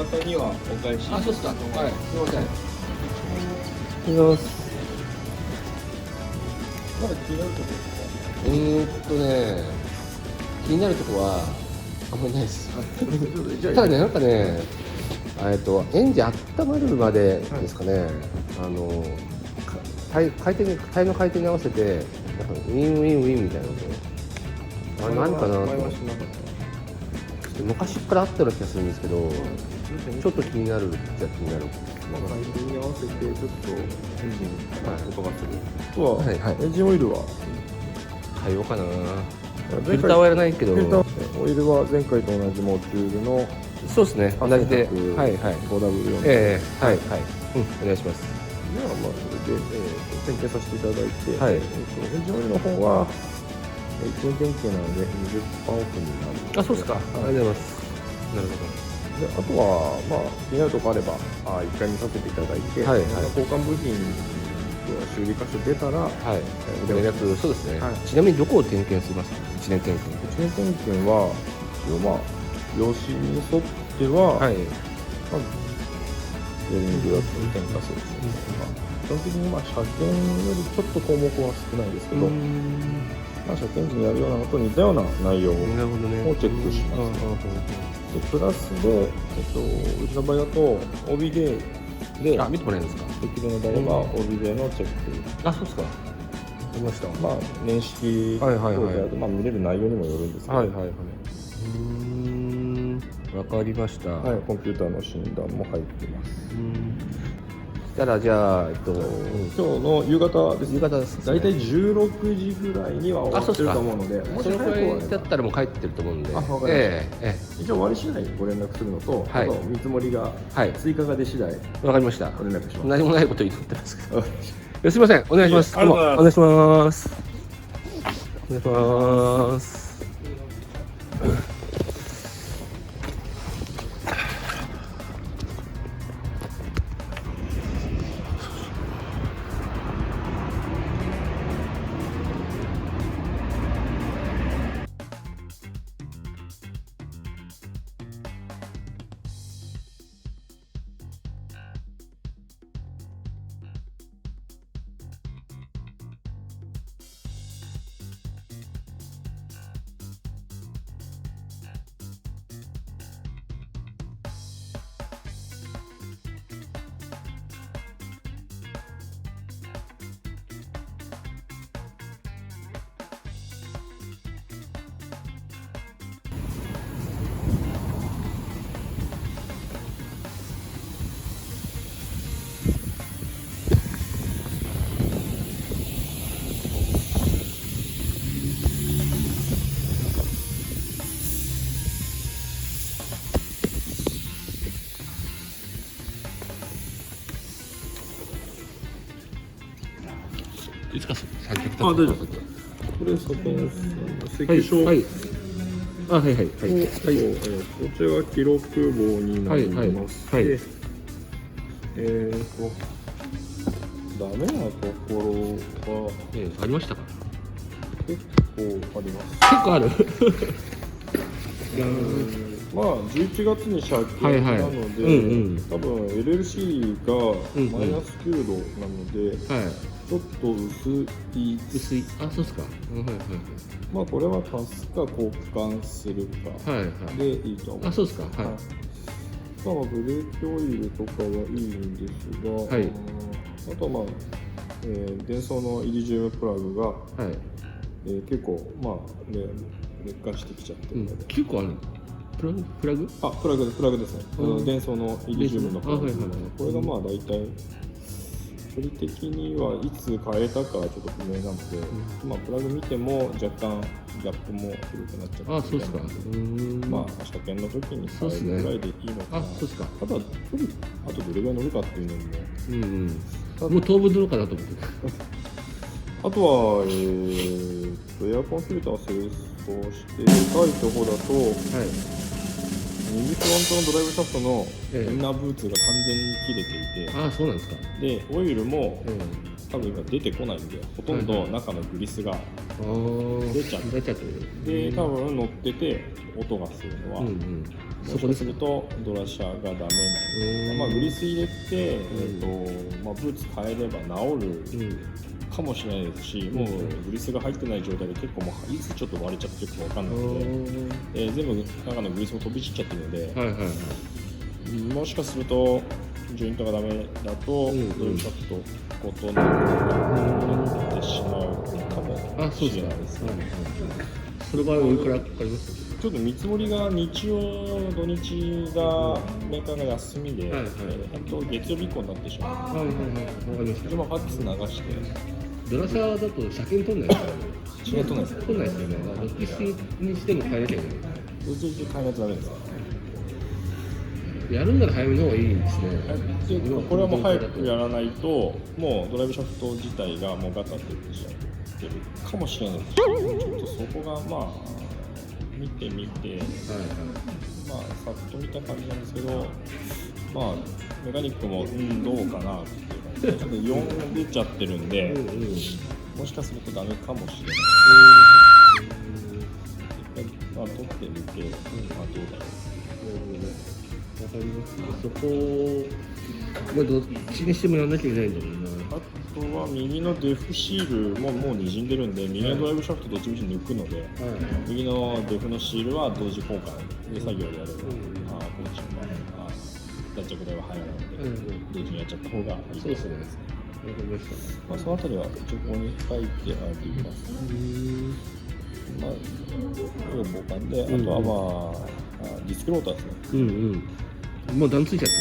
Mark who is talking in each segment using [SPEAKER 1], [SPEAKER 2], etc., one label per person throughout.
[SPEAKER 1] 方にはお返し。
[SPEAKER 2] あ、そうですか。はい、すみません。ありがとうございます。
[SPEAKER 1] まだ気になるところですか？
[SPEAKER 2] 気になるところはあんまりないです。
[SPEAKER 1] じゃあ
[SPEAKER 2] ただね、なんかね、エンジン温まるまでですかね、タイヤの回転に合わせて、なんかウィンウィンウィンみたいなので、あれ何かなと
[SPEAKER 1] 前
[SPEAKER 2] 思って、
[SPEAKER 1] はしなかった。
[SPEAKER 2] 昔からあったような気がするんですけど、ちょっと気になるっちゃ気になる。
[SPEAKER 1] 回転に合わせてちょっとエンジン音がする。あとは、
[SPEAKER 2] はいはい
[SPEAKER 1] エンジンオイルは
[SPEAKER 2] 変えようかな。フィルターはやらないけど、
[SPEAKER 1] フィルターオイルは前回と同じモチュールの
[SPEAKER 2] そうですね、同じで、
[SPEAKER 1] 8100
[SPEAKER 2] はいはい、
[SPEAKER 1] 5W4
[SPEAKER 2] はいはい、お願いします。
[SPEAKER 1] ではまあそれで、点検させていただいて、
[SPEAKER 2] はい
[SPEAKER 1] エンジンオイルの方は1年点検なので20%オフになる。
[SPEAKER 2] あ、そうですか、ありがとうございます。なるほ
[SPEAKER 1] であとは、まあ、気になるところあれば1回見させていただいて、
[SPEAKER 2] はいはい
[SPEAKER 1] 交換部品修理箇所出たら、
[SPEAKER 2] ど、はい、連絡、そうですね、
[SPEAKER 1] はい、
[SPEAKER 2] ちなみにどこを点検しますか、1年点検。
[SPEAKER 1] 1年点検は一応まあ用紙に沿っては、
[SPEAKER 2] はい、
[SPEAKER 1] まあ、ベリングだったり点火装置とか、基本的にまあ車検よりちょっと項目は少ないですけど、まあ、車検時にやるようなのと似たような内容を
[SPEAKER 2] なるほどね、
[SPEAKER 1] をチェックします。でプラスで、うちの場合だと OB デーで
[SPEAKER 2] あ、見てもらえるんですか。
[SPEAKER 1] できるのであれば OB デーのチェック、
[SPEAKER 2] あ、そうですか、わかりました。
[SPEAKER 1] まあ年式等であると、まあ、見れる内容にもよるんですけど、
[SPEAKER 2] はいはいはい、わかりました。
[SPEAKER 1] はい、コンピューターの診断も入ってます。
[SPEAKER 2] そしたらじゃあ、
[SPEAKER 1] 今日の夕方です。
[SPEAKER 2] 夕方ですね。
[SPEAKER 1] 大体16時ぐらいには終わってると思うので、もし
[SPEAKER 2] そのくらいだ
[SPEAKER 1] 早く終われば
[SPEAKER 2] ったらもう帰ってると思うんで。
[SPEAKER 1] あ、わかりました。一応終わり次第ご連絡するのと、
[SPEAKER 2] はい
[SPEAKER 1] あと見積もりが
[SPEAKER 2] はい、
[SPEAKER 1] 追加が出次第
[SPEAKER 2] わかりました。
[SPEAKER 1] ご連絡します。
[SPEAKER 2] 何もないこと言ってますけど。すみません、お願いします。
[SPEAKER 1] いえありがとうございます
[SPEAKER 2] どうもお願いします。お願いします。いつか三脚
[SPEAKER 1] あ、大丈夫です。これ佐藤さんの関所、
[SPEAKER 2] はい。あ、はいはいはい。
[SPEAKER 1] こちらが記録簿になりまして、
[SPEAKER 2] はいはい
[SPEAKER 1] ダメなところが
[SPEAKER 2] ありましたか。
[SPEAKER 1] 結構あります。
[SPEAKER 2] 結構ある。
[SPEAKER 1] まあ11月に車検
[SPEAKER 2] はいはい
[SPEAKER 1] なので、多分 LLC がマイナス9度なので、
[SPEAKER 2] はい。
[SPEAKER 1] ちょっと薄い。
[SPEAKER 2] 薄い。あ、そうですか。はいはい
[SPEAKER 1] まあこれは足すか交換するか
[SPEAKER 2] はい。はいはい。
[SPEAKER 1] でいいと思います。
[SPEAKER 2] あ、そうですか。はい。
[SPEAKER 1] まあブレーキオイルとかはいいんですが、
[SPEAKER 2] はい
[SPEAKER 1] あとはまあ、電装のイリジウムプラグが、
[SPEAKER 2] はい。
[SPEAKER 1] 結構まあ、劣化してきちゃってるので、
[SPEAKER 2] 結構ある。プラグ？
[SPEAKER 1] あ、プラグですね。電装のイリジウムのプラグ、これがまあ大体距離的にはいつ変えたかはちょっと不明なので、まあプラグ見ても若干ギャップも古くなっちゃって
[SPEAKER 2] あ、そうですか。
[SPEAKER 1] まあ車検の時に変えるぐらいでいいのかな。
[SPEAKER 2] あ、そうですか。
[SPEAKER 1] あとはあとどれぐらい乗るかっていうのも、
[SPEAKER 2] もう当分乗るかなと思って。
[SPEAKER 1] あとはエアコンフィルターを清掃して高いところだと、
[SPEAKER 2] はい。
[SPEAKER 1] 右フロントのドライブシャフトのインナーブーツが完全に切れていて、
[SPEAKER 2] あ、そうなんですか。
[SPEAKER 1] でオイルも、多分今出てこないんで、ほとんど中のグリスが出ちゃって
[SPEAKER 2] る。
[SPEAKER 1] で多分乗ってて音がするのは、もしかするとドラシャがダメなの、グリス入れて、ブーツ変えれば治るかもしれないですし、もうグリスが入ってない状態で結構もういつちょっと割れちゃってるかわかんないので、全部中のグリスも飛び散っちゃってるので、もしかするとジョイントがダメだと、ドライブシャフトごとの部分がなってしまうかもしれないですね。
[SPEAKER 2] その場合はおいくらかかります？
[SPEAKER 1] ちょっと見積もりが日曜土日がメーカーが休みで、月曜日以降になってしまうので、ファックス流して
[SPEAKER 2] ドラシャだと車検取んないですからね。
[SPEAKER 1] 車検取んないですよ。
[SPEAKER 2] 取んないですよね。どっちにしても変えなきゃいけない。
[SPEAKER 1] どっちにして変えないとダメですか？
[SPEAKER 2] やるんなら早めの方がいいですね。
[SPEAKER 1] これはもう早くやらないと、もうドライブシャフト自体がもうガタっていってしまってるかもしれないです。ちょっとそこが見てみて、さっと見た感じなんですけど、メカニックもどうかなっていうか、ちょっと4出ちゃってるんで、もしかするとダメかもしれない。取ってみて、どうだろう。
[SPEAKER 2] わかりますね。そこを、どっちにしてもやらなきゃいけないんだろうな。
[SPEAKER 1] あとは右のデフシールももう滲んでるんで、右のドライブシャフトどっちみち抜くので、右のデフのシールは同時交換で作業でやれば、こっちも脱着代は早いので、同時にやっちゃった方がいいですね。そのあたりは情報に書いてあります。防寒で、あとはディスクローターですね。
[SPEAKER 2] もう段ついちゃって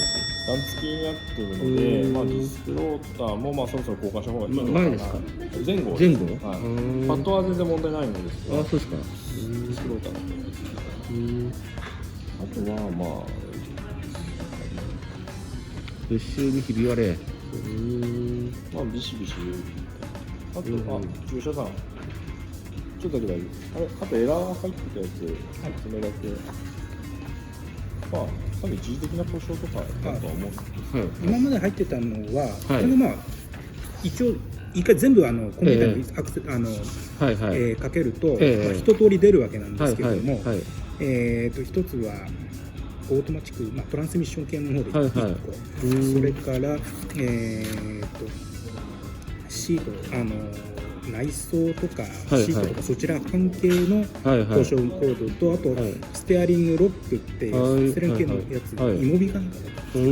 [SPEAKER 1] 段付きになってるので、ディスクローターもそろそろ交換した方がいいのかな。
[SPEAKER 2] 前ですか？
[SPEAKER 1] 前後。パッドは全然問題ないんですけど。
[SPEAKER 2] そうですか。
[SPEAKER 1] ディスクローターの方です。あとは
[SPEAKER 2] プッシュにひび割れ。
[SPEAKER 1] ビシビシ。あと駐車さん。ちょっとだけ大丈夫。あとエラー入ってたやつ、それだけ。多分一時的な故障とかだとは思うんですけど、
[SPEAKER 3] 今まで入ってたのは、これが一応一回全部コンピューターにアクセかけると、一通り出るわけなんですけれども、一つはオートマチック、トランスミッション系の方で1個、それからシート内装とかシートとかそちら関係の故障コードと、あとステアリングロックっていうステアリング系のやつ、イモビガンかな、それ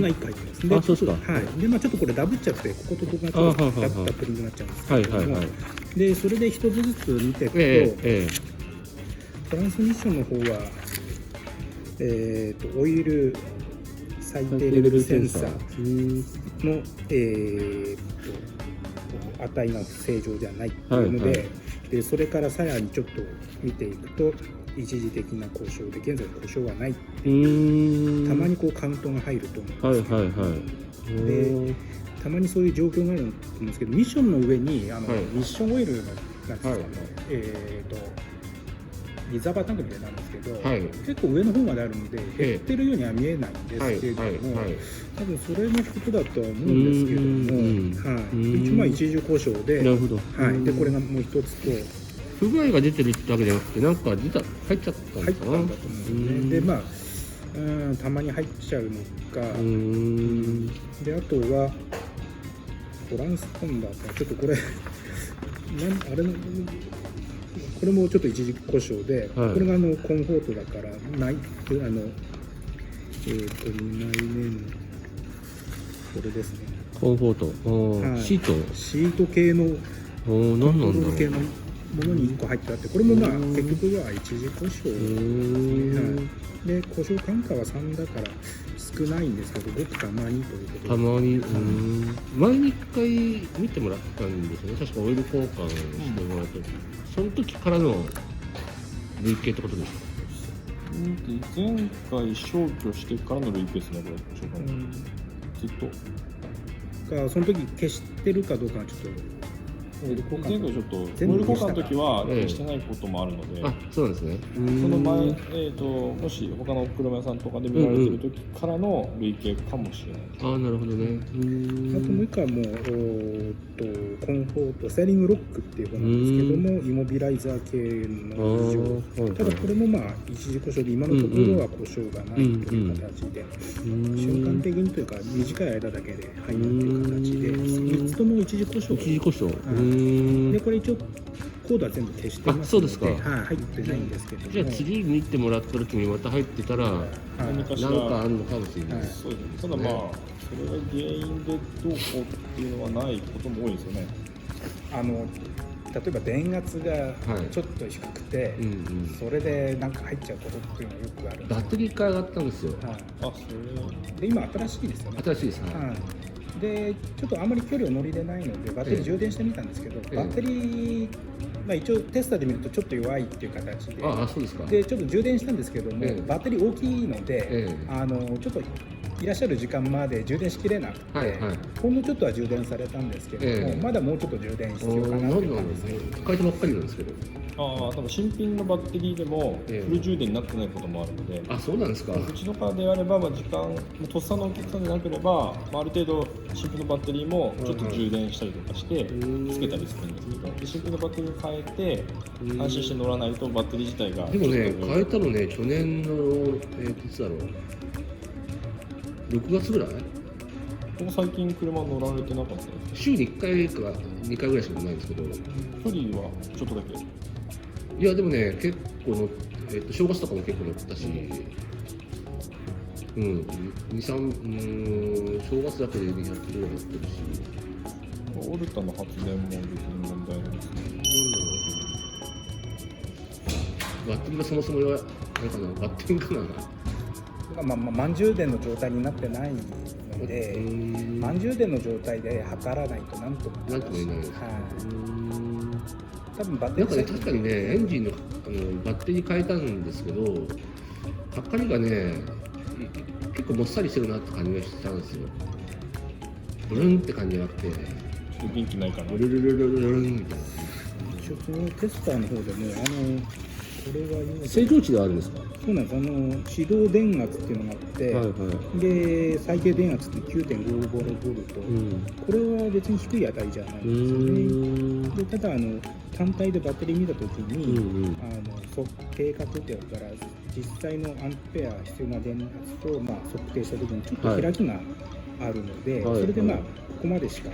[SPEAKER 3] が1個入ってます。で、ちょっとこれダブっちゃって、こことここがちょっとダップリングになっちゃうんですけれども、でそれで一つずつ見ていくと、トランスミッションの方はオイル最低レベルセンサーの値が正常じゃないっていうので、それからさらにちょっと見ていくと一時的な故障で現在故障はないっていう、たまにカウントが入ると思うんですけど、でたまにそういう状況があると思うんですけど、ミッションの上にミッションオイルのなんですかリザーバータンクみたいなんですけど、結構上の方まであるので減ってるようには見えないんですけれども、多分それのことだとは思うんですけども、一応一時故障で、でこれがもう一つと
[SPEAKER 2] 不具合が出てるってわけじゃなくて、なんか入っちゃったんですか？
[SPEAKER 3] 入ったんだと思うんですね。でたまに入っちゃうのか、であとはトランスポンダーってちょっとこれこれもちょっと一時故障で、これがコンフォートだからない2枚目のこれですね。
[SPEAKER 2] コンフォート、シート
[SPEAKER 3] 系の
[SPEAKER 2] 何なんだろう
[SPEAKER 3] 系のものに1個入ってあって、これも結局は一時故障ですね。で故障単価は3だから少ないんですけど、ごくたまにということで。
[SPEAKER 2] たまに、前に1回見てもらったんですよね。確かオイル交換してもらった時、その時からの累計ってことですか？
[SPEAKER 1] 前回消去してからの累計ですね、これ。ずっと。
[SPEAKER 3] その時消してるかどうかはちょっとオイル交換
[SPEAKER 1] 前回ちょっとオイル
[SPEAKER 3] 全部
[SPEAKER 1] 交換の時は
[SPEAKER 2] ええ
[SPEAKER 1] してないこともあるので、
[SPEAKER 2] あ、そうなんですね。
[SPEAKER 1] その前、もし他の車屋さんとかで見られてる時からの累計かもしれない。
[SPEAKER 2] ああ、なるほどね。
[SPEAKER 3] あともう一個はもうコンフォートステアリングロックっていう方なんですけども、イモビライザー系の異常、ただこれもまあ一時故障で今のところは故障がないという形で、瞬間的にというか短い間だけで入るという形で3つとも一時故障
[SPEAKER 2] 一時故障。
[SPEAKER 3] でこれ一応コードは全部消してますので、
[SPEAKER 2] あ、そうですか。
[SPEAKER 3] 入ってないんですけども、
[SPEAKER 2] じゃあ次見てもらった時にまた入ってたら、
[SPEAKER 1] 何かしら
[SPEAKER 2] なんかあるのかもしれない。
[SPEAKER 1] そうですね。ただまあ、それが原因でどうこうっていうのはないことも多いですよね。
[SPEAKER 3] 例えば電圧がちょっと低くて、それでなんか入っちゃうことっていうのはよくある。
[SPEAKER 2] バッテリーが上がったんですよ。
[SPEAKER 1] あ、それ
[SPEAKER 3] で今新しいですよね。
[SPEAKER 2] 新しいです。
[SPEAKER 3] でちょっとあまり距離を乗りでないのでバッテリー充電してみたんですけど、バッテリー、まあ、一応テスターで見るとちょっと弱いっていう形で、
[SPEAKER 2] そうですか。
[SPEAKER 3] でちょっと充電したんですけども、バッテリー大きいので、ちょっといらっしゃる時間まで充電しきれなくて、ほんのちょっとは充電されたんですけども、まだもうちょっと充電必要かなっていう感じですね。
[SPEAKER 2] 変えてばっかりなんですけど。
[SPEAKER 1] 多分新品のバッテリーでもフル充電になってないこともあるので、
[SPEAKER 2] あ、そうなんですか。
[SPEAKER 1] うちとかであれば、時間とっさのお客さんでなければ、ある程度新品のバッテリーもちょっと充電したりとかしてつけたりするんですけど、で新品のバッテリーを変えて安心して乗らないとバッテリー自体が
[SPEAKER 2] でもね、変えたのね、去年のいつだろう、6月ぐらい。
[SPEAKER 1] ここ最近車乗られてなかったですか？
[SPEAKER 2] 週に1回か2回ぐらいしかないんですけど、
[SPEAKER 1] 距離はちょっとだけ。
[SPEAKER 2] いやでもね、結構の、正月とかも結構乗ったし、正月だけで200キロぐらい乗ってるし。
[SPEAKER 1] オルタの発電も別に問題ないですね。
[SPEAKER 2] バッテリーがそもそも弱い、あれかな、バッテリーかな。
[SPEAKER 3] 満充電の状態になってないので、満充電の状態で測らないとなんとも
[SPEAKER 2] 言えないです。
[SPEAKER 3] 多分バッテリー
[SPEAKER 2] なんかね、確かにね、エンジンのバッテリー変えたんですけど、測りがね、結構もっさりしてるなって感じがしたんですよ。ブルンって感じじゃなくて、
[SPEAKER 1] 元気ないから、
[SPEAKER 2] ブルルルルルルンみたいな。
[SPEAKER 3] 一応そのテスターの方でもこれは今
[SPEAKER 2] 正常値ではあるんですか？
[SPEAKER 3] そうなんです。指導電圧っていうのがあって、で最低電圧って 9.55V、これは別に低い値じゃないんですよね。でただ単体でバッテリー見たときに、計画ってやったら実際のアンペア必要な電圧と、測定したときにちょっと開きがあるので、それでここまでしか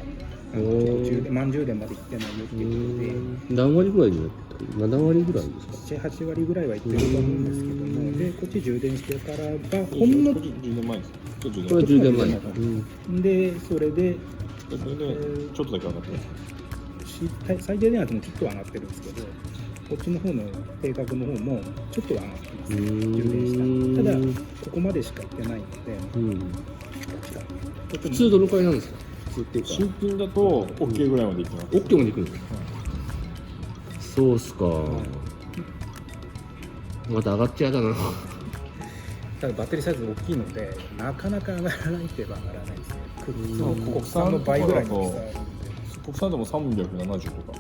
[SPEAKER 3] 満充電までいってないよっていうことで、
[SPEAKER 2] 何割ぐらいに7割ぐらいですか
[SPEAKER 3] ？7、8割ぐらいはいってると思うんですけども、でこっち充電してからがほんの
[SPEAKER 1] 10年前です。
[SPEAKER 2] これは10年前
[SPEAKER 3] でそれで
[SPEAKER 1] ちょっとだけ上がってます。
[SPEAKER 3] 最低電圧もちょっと上がってるんですけど、こっちの方の定格の方もちょっと上がってます。充電したただここまでしかいってないので、
[SPEAKER 2] 普通どのくらいなんですか？
[SPEAKER 1] 新品だと OK ぐらいまでいってます。
[SPEAKER 2] OK までいくんですか？そうっすか。また上がっちゃうだな。
[SPEAKER 3] ただバッテリーサイズ大きいのでなかなか上がらないといえば上がらないですね。国産の倍ぐらいの大きさ。
[SPEAKER 1] 国産でも370とか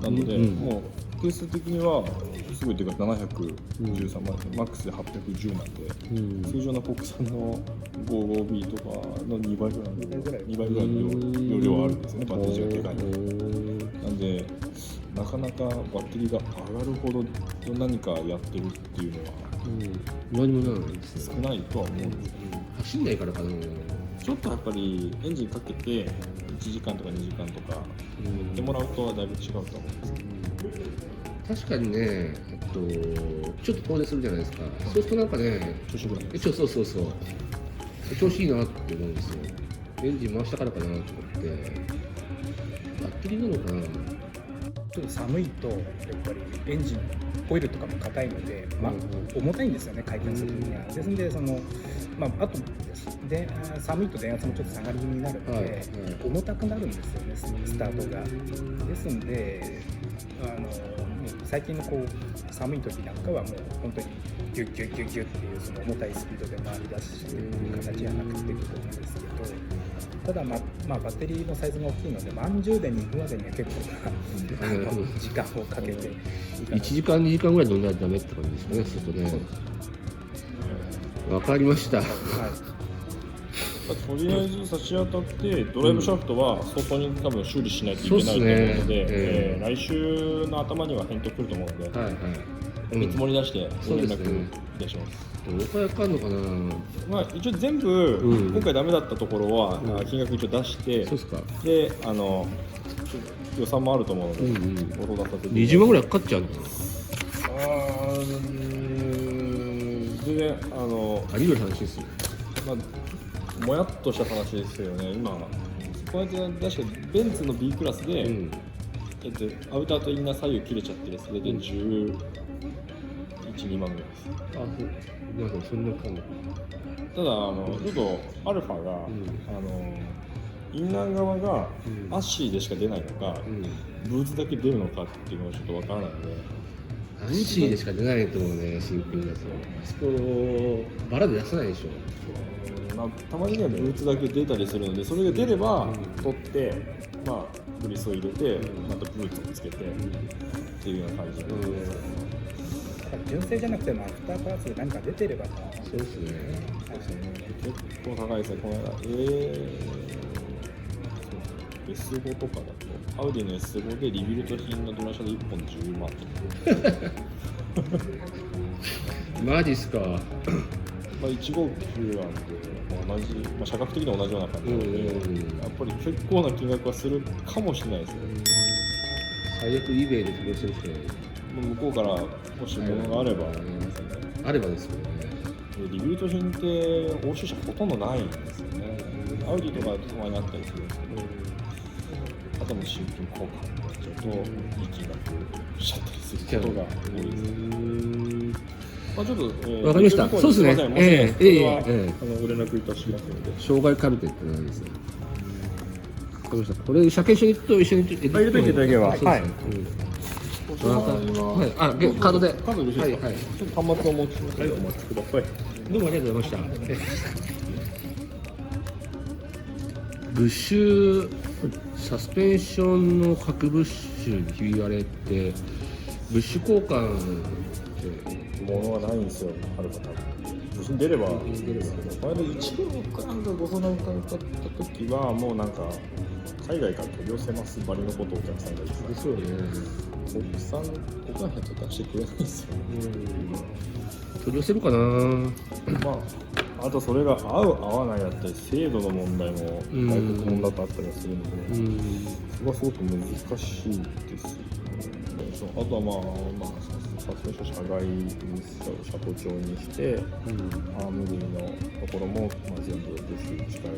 [SPEAKER 1] なので、もうケース的にはすごいでかい713万、マックスで810なんで、通常の国産の 55B とかの2倍ぐらいの容量あるんですね、バッテリーがでかいの。なんでなかなかバッテリーが上がるほど何かやってるっていうのは
[SPEAKER 2] 何もないです、
[SPEAKER 1] 少ないとは思うんですけど、
[SPEAKER 2] 走んないからかな。
[SPEAKER 1] ちょっとやっぱりエンジンかけて1時間とか2時間とかやってもらうとだいぶ違うと思うんですけど、
[SPEAKER 2] 確かにね、ちょっと遠出するじゃないですか。そうするとなんかね、
[SPEAKER 1] 調子よくなる。
[SPEAKER 2] そう調子いいなって思うんですよ。エンジン回したからかなと思って、バッテリーなのかな。
[SPEAKER 3] ちょっと寒いとやっぱりエンジンオイルとかも硬いので、重たいんですよね、回転するには。ですのであとで寒いと電圧もちょっと下がり気味になるので、重たくなるんですよね、スタートが。ですので最近の寒い時なんかはもう本当にギュッギュッギュッギュッっていうその重たいスピードで回り出している形にはなってくると思うんですけど、ただ、まあ、バッテリーのサイズが大きいので満充電に行くまでには結構時間をかけて
[SPEAKER 2] 1時間2時間ぐらい飲んだらダメって感じですね、そこで。わかりました。
[SPEAKER 3] はい、
[SPEAKER 1] とりあえず差し当たってドライブシャフトは相当に多分修理しないといけないと思うので、来週の頭には返答来ると思うので、
[SPEAKER 2] はいはい。
[SPEAKER 1] 見積もり出してご連絡
[SPEAKER 2] そうですね
[SPEAKER 1] 出します。
[SPEAKER 2] どのくらいかかるのかな。
[SPEAKER 1] まあ、一応全部、
[SPEAKER 2] うん
[SPEAKER 1] 今回ダメだったところは、
[SPEAKER 2] うん
[SPEAKER 1] 金額一応出して、
[SPEAKER 2] そうですか。
[SPEAKER 1] で予算もあると思うので、
[SPEAKER 2] うんうん
[SPEAKER 1] ご相談させて
[SPEAKER 2] 20万ぐらいかかっちゃうのかな。
[SPEAKER 1] 全然
[SPEAKER 2] あり得る話ですよ。
[SPEAKER 1] まあ、もやっとした話ですよね。今こうやって確かベンツの B クラスで、
[SPEAKER 2] うん。
[SPEAKER 1] アウターとインナー左右切れちゃってるそれで11、2万ぐらいです。
[SPEAKER 2] あ、そう。まあでもそんなかかんのか
[SPEAKER 1] ただちょっとアルファが、インナー側が
[SPEAKER 2] うん
[SPEAKER 1] アッシーでしか出ないのか、
[SPEAKER 2] な。
[SPEAKER 1] ブーツだけ出るのかっていうのがちょっとわからないので、
[SPEAKER 2] アッシーでしか出ないと思うね、新品だと。あそこ、バラで出さないでしょ。
[SPEAKER 1] まあ、たまにねブーツだけ出たりするのでそれが出れば
[SPEAKER 2] うん
[SPEAKER 1] 取って、まあグリスを入れてまたブーツをつけてっていうような感じで、
[SPEAKER 3] 純正じゃなくてもアフターパーツで何か出てれば
[SPEAKER 2] そうですね。
[SPEAKER 1] 結構高いですね。この間S5 とかだとアウディの S5 でリビルト品のドラシャで1本10万とか
[SPEAKER 2] マジっすか。
[SPEAKER 1] まあ、1号機なんで、同じ、まあ、車格的には同じような感じなので、やっぱり結構な金額はするかもしれないですね。
[SPEAKER 2] 最悪 eBay で飛ばしてるしかない。
[SPEAKER 1] 向こうからもし物があれば、
[SPEAKER 2] あればですけどね。
[SPEAKER 1] でリビルト品って欧州車ほとんどないんですよね。アウディとかたまにあったりするんですけど、あとも新品交換ちょっといい金額しちゃったりすることが多いですね。まあちょっと、
[SPEAKER 2] わかりましたそうですね
[SPEAKER 1] すいませんご連絡いたしますので。
[SPEAKER 2] 障害カルテって何ですね。わかりました。これ車検証と一緒に入
[SPEAKER 1] れといていただければ
[SPEAKER 2] そうですね。はい。あ、カードで。
[SPEAKER 1] カードよろしいですか。
[SPEAKER 2] はいはい。
[SPEAKER 1] ちょっと端末をお持ちください。
[SPEAKER 2] どうもありがとうございました。ブッシュサスペンションの各ブッシュにひび割れってブッシュ交換って
[SPEAKER 1] ものはないんですよ。あるか多分。無事に出ればいいんですけど、前の一部のかなんかご相談伺った時はもうなんか海外から取り寄せますばりのことをお客さんが言ってたんですよね。国内だと出してくれないんですよ。
[SPEAKER 2] 取り寄せるかな。
[SPEAKER 1] まあ、あとそれが合う合わないだったり精度の問題も外国物だとあったりはするので、それはすごく難しいですよね。あとはまあサスペンション車外に車高調にして、アーム類のところも、全部ブッシュ近い。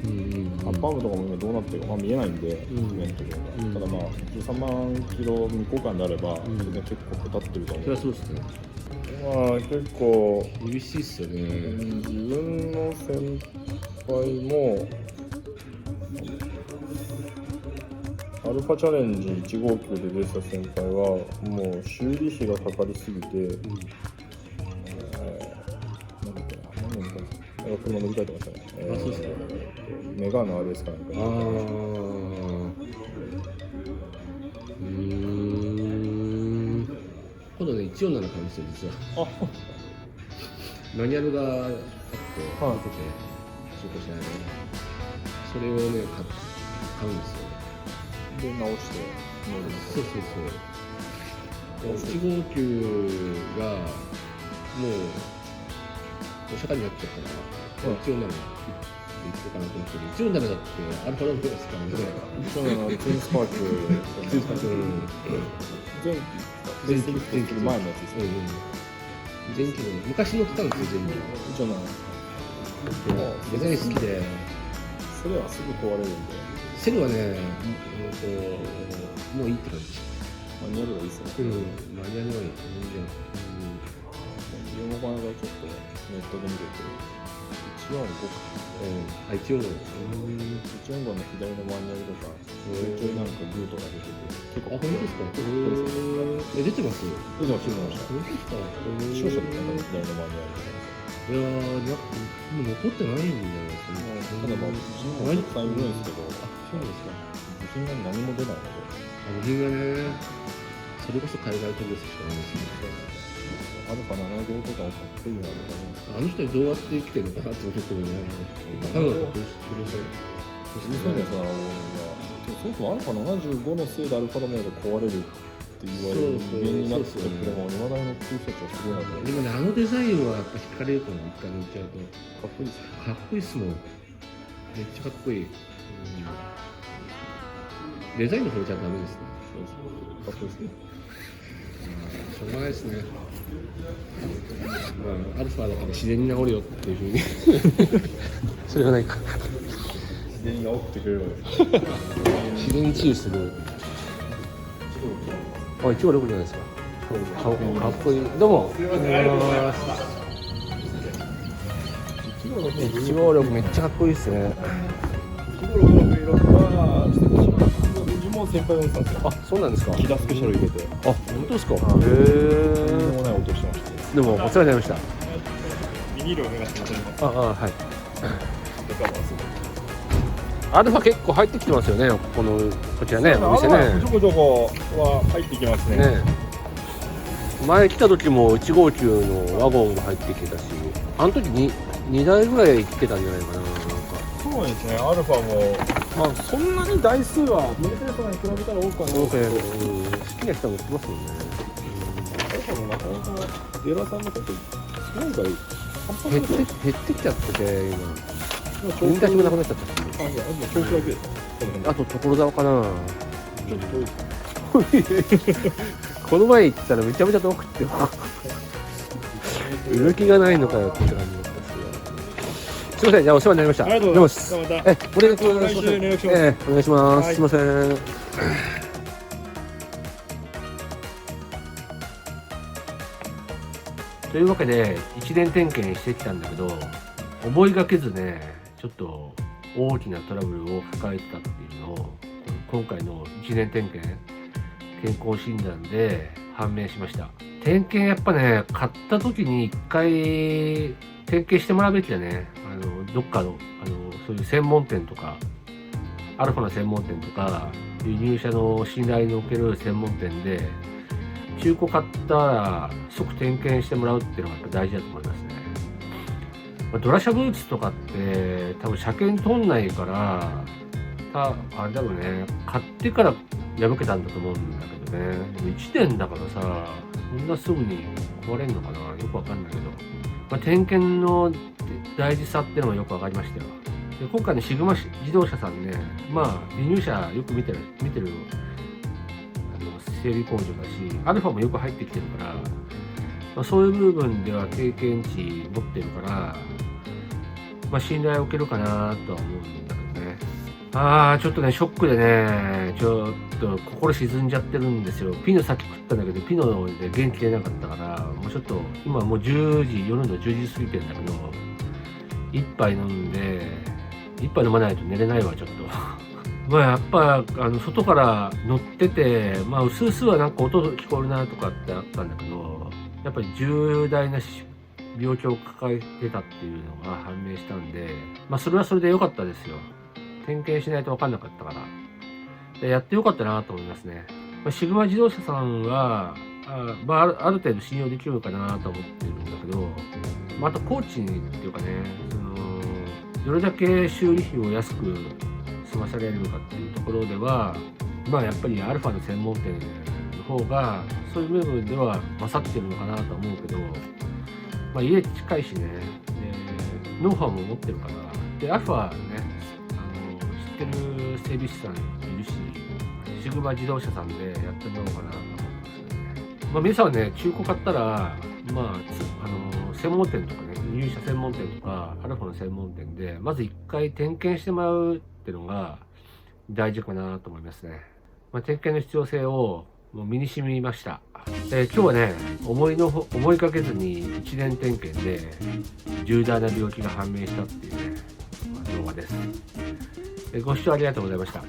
[SPEAKER 1] アッパームとかも今どうなってるか、見えないんで、イベントが。ただ13万キロ未交換であれば、それで結構下ってると思う。
[SPEAKER 2] それはそうですね。
[SPEAKER 1] 結構
[SPEAKER 2] 厳しいっすよね。
[SPEAKER 1] 自分の先輩もアルファチャレンジ1号機で出てた先輩はもう修理費がかかりすぎて、なんだっけな、何年か車乗り換えてましたね。
[SPEAKER 2] そうですね。
[SPEAKER 1] メガーのあれですかね。
[SPEAKER 2] 今度ね、147買うんですよ、実は。マニュアルがあって、出てて、中古車で、それをね、買うんですよ。
[SPEAKER 1] で、直して乗る。
[SPEAKER 2] そう。1号機がもう、社会になっちゃったから、147言ってかなと思ってる。147だってアルファロメオですからね。
[SPEAKER 1] ツインスパーク。前期前のやつですね。
[SPEAKER 2] 前期の昔乗ってたんですよ、全部。デザイン好きで。
[SPEAKER 1] それはすぐ壊れるんで。
[SPEAKER 2] セルはね、もういいって感じ。
[SPEAKER 1] マニュアルがいいっすね。
[SPEAKER 2] マニュアルがいい。
[SPEAKER 1] 自分もこの間ちょっとネットで見てて、145か。145の左のマニュアルとか、ちょいちょいなんかルートが出てて、結構。
[SPEAKER 2] 本当ですか？出てます？
[SPEAKER 1] 出てました。
[SPEAKER 2] 本当ですか？
[SPEAKER 1] 少々ですね、左のマニュアルとか。
[SPEAKER 2] いやー、もう残ってないんじゃないですかね。
[SPEAKER 1] ただまあ部品もたくさんいるんですけど、
[SPEAKER 2] そうですか。
[SPEAKER 1] 部品が何も出ないので、
[SPEAKER 2] 部品がね、それこそ海外飛びしかないですね。
[SPEAKER 1] アルファ75とかもかっこいいなとかね。
[SPEAKER 2] あの人どうやって生きてるのかなって思ってるね。多分、
[SPEAKER 1] そうですから、そもそもアルファ75のせいでアルファロメオが壊れるって言われる原因になってる車を未だに乗ってる人たちはすごいなと思って。
[SPEAKER 2] でもね、あのデザインはやっぱ惹かれるかも、一回乗っちゃうと。
[SPEAKER 1] かっこいいですね。
[SPEAKER 2] かっこいいっすもん。めっちゃかっこいい。デザインの方じゃダメですね。
[SPEAKER 1] かっこいいですね。
[SPEAKER 2] しょうがないですね。まあ、アルファだから自然に治るよっていうふうに。それはないか。
[SPEAKER 1] 自然に治ってくれる。
[SPEAKER 2] 自然に治癒する。あ、156じゃないですか。かっこいい。どうも。156めっちゃかっこいいですね。
[SPEAKER 1] 156は自分も先輩が乗ってたんですよ。
[SPEAKER 2] あ、そうなんですか。
[SPEAKER 1] キラスペシャル入れて。
[SPEAKER 2] あ、本当ですか。へ
[SPEAKER 1] とんで
[SPEAKER 2] え。
[SPEAKER 1] もない音してましたね。
[SPEAKER 2] でもお世話になりました。
[SPEAKER 1] ビニールを脱がして戻ります。
[SPEAKER 2] はい。アルファ結構入ってきてますよね。こちらね、お店ね。
[SPEAKER 1] ちょこちょこは入ってきますね。
[SPEAKER 2] 前来た時も159のワゴンが入ってきてたし、あの時に2台ぐらい来てたんじゃないかな。
[SPEAKER 1] そうですね。アルファもまあそんなに台数はメーテルとかに比べたら多くはないですけど、
[SPEAKER 2] 好きな人は乗ってますもんね。
[SPEAKER 1] アルファもなかなかデーラーさんのこと何回
[SPEAKER 2] 減ってきちゃってて今。運転手もなくなっちゃったし。
[SPEAKER 1] 調子だけです。
[SPEAKER 2] あと所沢かな。
[SPEAKER 1] ちょっと遠い。
[SPEAKER 2] この前行ったらめちゃめちゃ遠くって売る気がないのかよって感じだったんですけど。すみません、じゃあお世話になりました。
[SPEAKER 1] ありがとうございます。
[SPEAKER 2] お願いします。お願いします。すみません。というわけで1年点検してきたんだけど、思いがけずね、ちょっと大きなトラブルを抱えてたっていうのを今回の1年点検健康診断で判明しました。点検やっぱね、買った時に1回点検してもらうべきだね。どっかのそういう専門店とか、アルファの専門店とか、輸入車の信頼のおける専門店で中古買ったら即点検してもらうっていうのがやっぱ大事だと思いますね。ドラシャブーツとかって多分車検取んないからあれだろうね、買ってから破けたんだと思うんだけどね。1年だからさ、こんなすぐに壊れんのかな、よくわかんないけど、点検の大事さっていうのがよくわかりましたよ。で今回のシグマ自動車さんね、輸入車よく見てる整備工場だし、アルファもよく入ってきてるから、そういう部分では経験値持ってるから、信頼を受けるかなとは思うんだけどね。ちょっとね、ショックでね、ちょっと心沈んじゃってるんですよ。ピノさっき食ったんだけど、ピノで元気出なかったから、もうちょっと、今もう夜の10時過ぎてんだけど、一杯飲んで、一杯飲まないと寝れないわ、ちょっと。やっぱ、外から乗ってて、うすうすはなんか音聞こえるなとかってあったんだけど、やっぱり重大な病気を抱えてたっていうのが判明したんで、それはそれで良かったですよ。点検しないと分かんなかったから。でやって良かったなと思いますね。シグマ自動車さんは、ある程度信用できるのかなと思ってるんだけど、あとコーチっていうかね、どれだけ修理費を安く済まされるかっていうところでは、やっぱりアルファの専門店の方がそういう部分では勝ってるのかなと思うけど、家近いしね、でノウハウも持ってるから、でアルファね、知ってる整備士さんいるし、シグマ自動車さんでやってもらおうかなと思うんですけどね。皆さんはね、中古買ったら、専門店とかね、輸入車専門店とか、アルファの専門店で、まず一回点検してもらうっていうのが大事かなと思いますね。点検の必要性をもう身に染みました。今日はね、思いかけずに1年点検で重大な病気が判明したっていうね、動画です。ご視聴ありがとうございました。